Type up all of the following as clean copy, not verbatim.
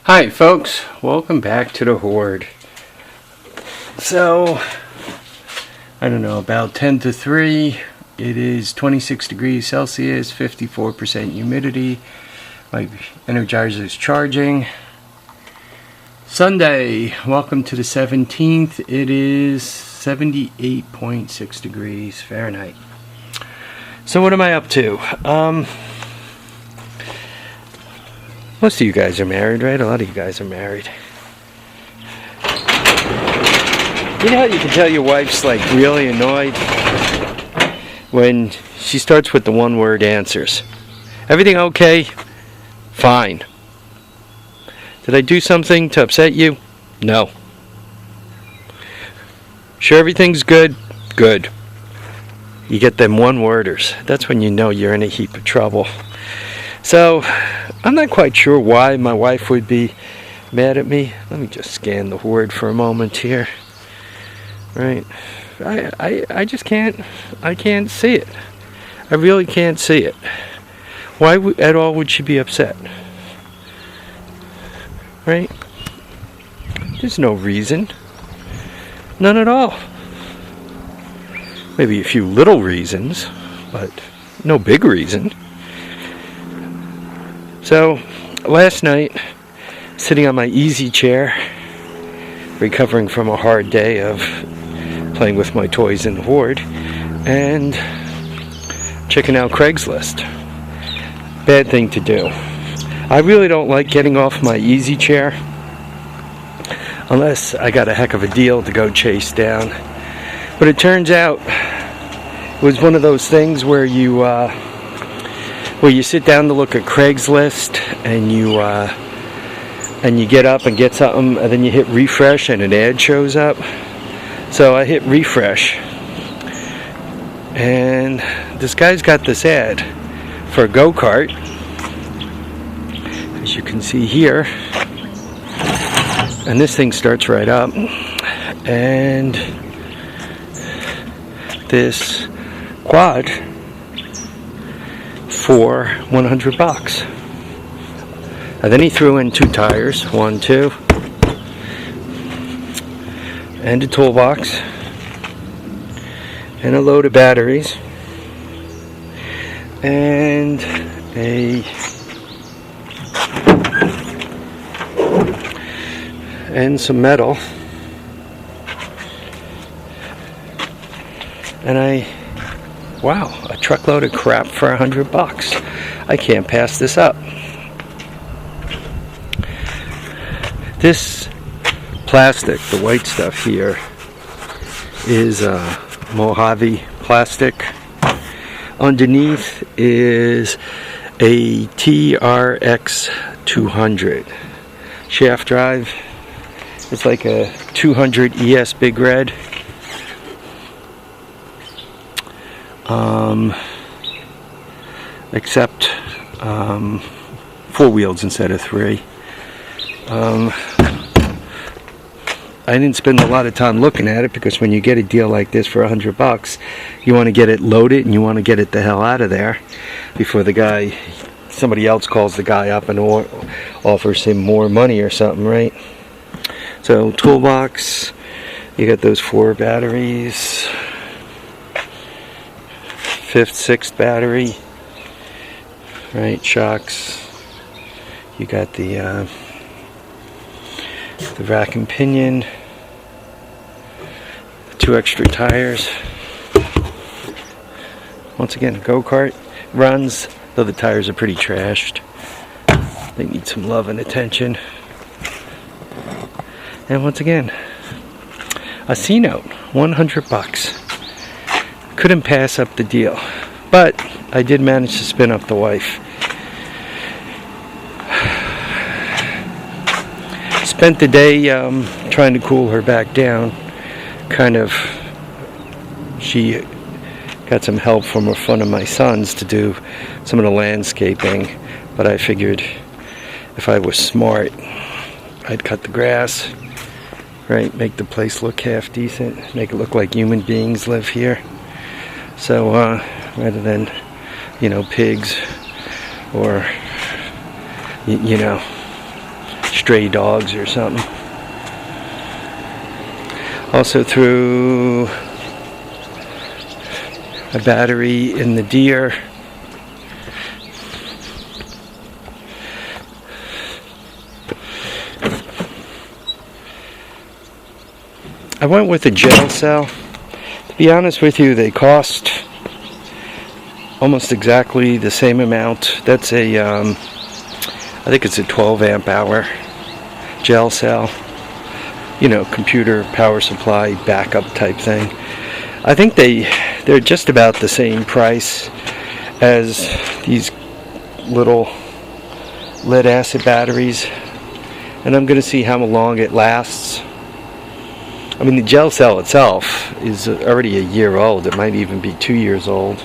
Hi folks, welcome back to the Horde. So, I don't know, about 10 to 3, it is 26 degrees Celsius, 54% humidity, my Energizer is charging. Sunday, welcome to the 17th, it is 78.6 degrees Fahrenheit. So what am I up to? Most of you guys are married, right? A lot of you guys are married. You know how you can tell your wife's like really annoyed when she starts with the one-word answers. Everything okay? Fine. Did I do something to upset you? No. Sure everything's good? Good. You get them one-worders. That's when you know you're in a heap of trouble. So, I'm not quite sure why my wife would be mad at me. Let me just scan the Horde for a moment here. Right. I just can't see it. I really can't see it. Why at all would she be upset? Right? There's no reason. None at all. Maybe a few little reasons, but no big reason. So, last night, sitting on my easy chair, recovering from a hard day of playing with my toys in the Horde, and checking out Craigslist. Bad thing to do. I really don't like getting off my easy chair, unless I got a heck of a deal to go chase down. But it turns out, it was one of those things where you sit down to look at Craigslist and you get up and get something and then you hit refresh and an ad shows up. So I hit refresh and this guy's got this ad for a go-kart, as you can see here, and this thing starts right up, and this quad for $100. And then he threw in 2 tires, 1, 2, and a toolbox, and a load of batteries, and some metal, and wow, a truckload of crap for $100. I can't pass this up. This plastic, the white stuff here, is Mojave plastic. Underneath is a TRX200 shaft drive. It's like a 200 ES Big Red. Except 4 wheels instead of 3. I didn't spend a lot of time looking at it because when you get a deal like this for $100, you want to get it loaded and you want to get it the hell out of there before somebody else calls the guy up and offers him more money or something, right? So toolbox, you got those 4 batteries, 5th, 6th battery, right? Shocks. You got the rack and pinion, 2 extra tires. Once again, go-kart runs, though the tires are pretty trashed. They need some love and attention. And once again, a C-note, $100. Couldn't pass up the deal, but I did manage to spin up the wife. Spent the day trying to cool her back down. She got some help from one of my sons to do some of the landscaping, but I figured if I was smart, I'd cut the grass, right, make the place look half decent, make it look like human beings live here. So rather than, pigs or, stray dogs or something. Also threw a battery in the Deer. I went with a gel cell. To be honest with you, they cost almost exactly the same amount. That's a, I think it's a 12 amp hour gel cell. You know, computer power supply backup type thing. I think they're just about the same price as these little lead acid batteries. And I'm going to see how long it lasts. I mean, the gel cell itself is already a year old. It might even be 2 years old.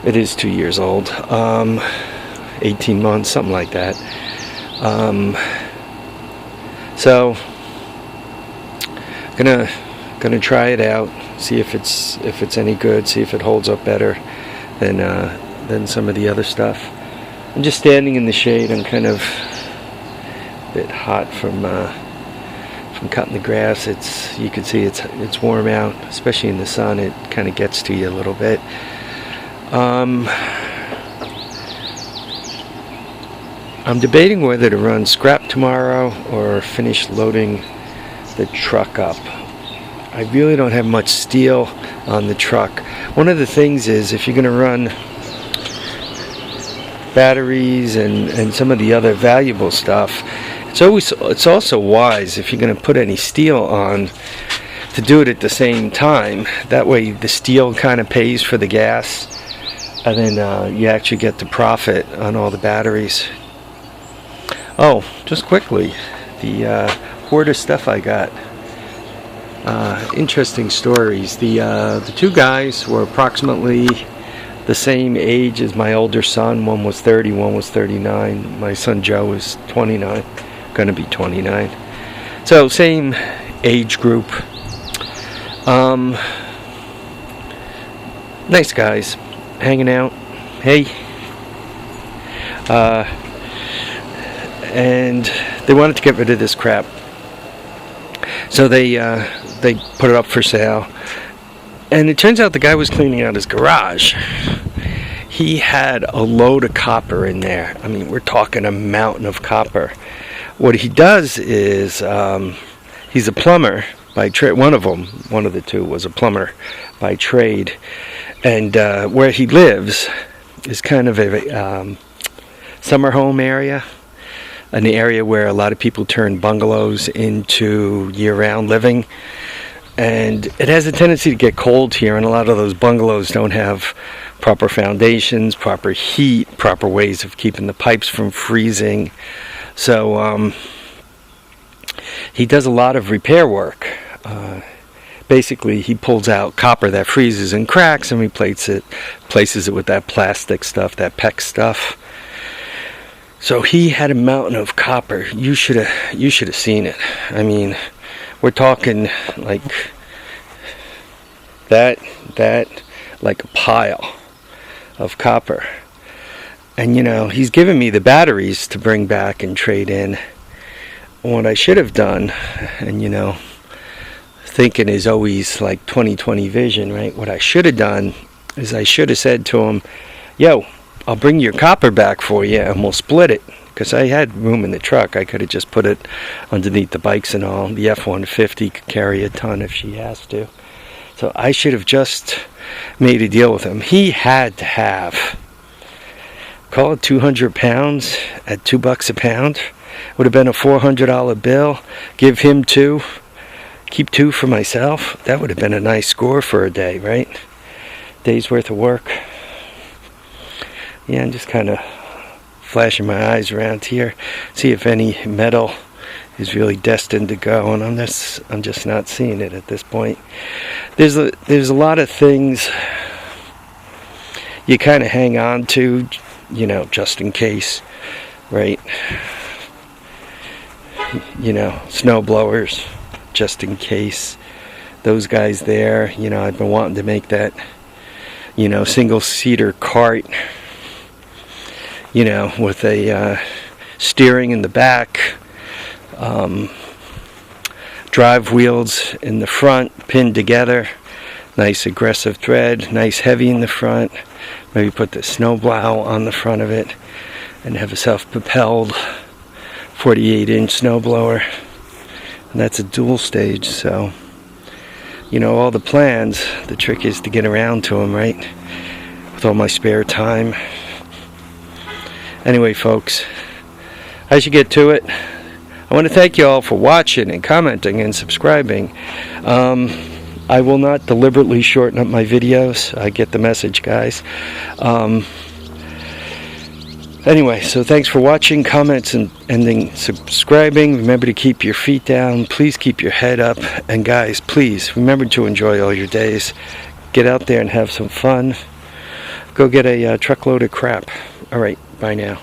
It is 2 years old. 18 months, something like that. So, gonna try it out, see if it's any good, see if it holds up better than some of the other stuff. I'm just standing in the shade. I'm kind of a bit hot from cutting the grass. You can see it's warm out, especially in the sun. It kind of gets to you a little bit. I'm debating whether to run scrap tomorrow or finish loading the truck up. I really don't have much steel on the truck. One of the things is, if you're going to run batteries and some of the other valuable stuff, it's also wise, if you're going to put any steel on, to do it at the same time. That way the steel kind of pays for the gas, and then you actually get the profit on all the batteries. Oh, just quickly, the hoarder stuff I got. Interesting stories. The two guys were approximately the same age as my older son. One was 30, one was 39. My son Joe was 29, gonna be 29. So same age group. Nice guys, hanging out. Hey. And they wanted to get rid of this crap. So they put it up for sale. And it turns out the guy was cleaning out his garage. He had a load of copper in there. I mean, we're talking a mountain of copper. What he does is, he's a plumber by trade. One of the two was a plumber by trade. And where he lives is kind of a summer home area. An area where a lot of people turn bungalows into year-round living. And it has a tendency to get cold here, and a lot of those bungalows don't have proper foundations, proper heat, proper ways of keeping the pipes from freezing. So he does a lot of repair work. Basically, he pulls out copper that freezes and cracks and places it with that plastic stuff, that PEX stuff. So he had a mountain of copper. You should have seen it. I mean, we're talking like that like a pile of copper. And you know, he's given me the batteries to bring back and trade in. What I should have done, and you know, thinking is always like 20/20 vision, right? What I should have done is I should have said to him, yo, I'll bring your copper back for you and we'll split it. Because I had room in the truck. I could have just put it underneath the bikes and all. The F-150 could carry a ton if she has to. So I should have just made a deal with him. He had to have, call it 200 pounds at $2 a pound. Would have been a $400 bill. Give him 2. Keep 2 for myself. That would have been a nice score for a day, right? Day's worth of work. Yeah, I'm just kind of flashing my eyes around here, see if any metal is really destined to go, and I'm just not seeing it at this point. There's a lot of things you kind of hang on to, you know, just in case, right? You know, snow blowers, just in case. Those guys there, you know, I've been wanting to make that, you know, single-seater cart, you know, with a steering in the back, drive wheels in the front pinned together, nice aggressive thread, nice heavy in the front. Maybe put the snowplow on the front of it and have a self-propelled 48-inch snowblower. And that's a dual stage, so you know all the plans. The trick is to get around to them, right? With all my spare time. Anyway, folks, I should get to it. I want to thank you all for watching and commenting and subscribing. I will not deliberately shorten up my videos. I get the message, guys. Anyway, so thanks for watching, comments, and then subscribing. Remember to keep your feet down. Please keep your head up. And guys, please remember to enjoy all your days. Get out there and have some fun. Go get a truckload of crap. All right, bye now.